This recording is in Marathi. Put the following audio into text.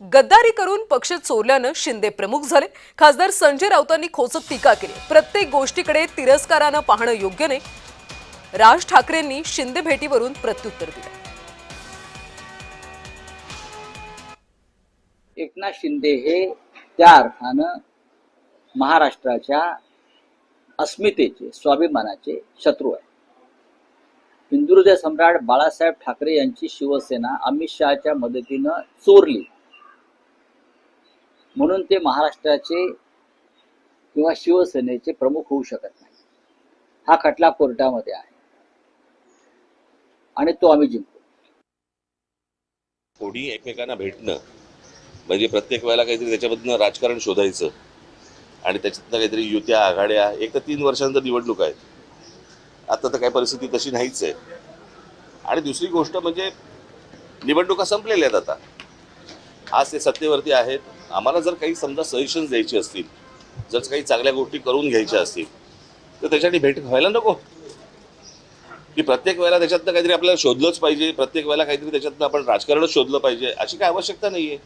गद्दारी करून पक्ष चोरल्यानं शिंदे प्रमुख झाले। खासदार संजय राऊतांनी खोचक टीका केली। प्रत्येक गोष्टीकडे तिरस्कारानं पाहणं योग्य नाही। राज ठाकरेंनी शिंदे भेटीवरून प्रत्युत्तर दिलं। एकनाथ शिंदे हे त्या अर्थानं महाराष्ट्राच्या अस्मितेचे, स्वाभिमानाचे शत्रू आहे। हिंदुहृदय सम्राट बाळासाहेब ठाकरे यांची शिवसेना अमित शहाच्या मदतीनं चोरली म्हणून ते महाराष्ट्राचे किंवा शिवसेनेचे प्रमुख होऊ शकत नाही। हा खटला कोर्टामध्ये आहे आणि तो आम्ही जिंकू। कोणी एकमेकांना भेटणं म्हणजे प्रत्येक वेळेला काहीतरी त्याच्यामधनं राजकारण शोधायचं आणि त्याच्यातनं काहीतरी युत्या आघाड्या। एक तर 3 वर्षांनंतर निवडणूक आहेत, आता तर काही परिस्थिती तशी नाहीच आहे। आणि दुसरी गोष्ट म्हणजे निवडणुका संपलेल्या आहेत आता, आज ते सत्तेवरती आहेत। आम्हाला जर काही समजा सजेशन्स द्यायची असतील, जर काही चांगल्या गोष्टी करून घ्यायच्या असतील तर त्याच्यासाठी भेट व्हायला नको की प्रत्येक वेळेला त्याच्यातनं काहीतरी आपल्याला शोधलंच पाहिजे, प्रत्येक वेळेला काहीतरी त्याच्यातनं आपण राजकारणच शोधलं पाहिजे, अशी काही आवश्यकता नाही आहे।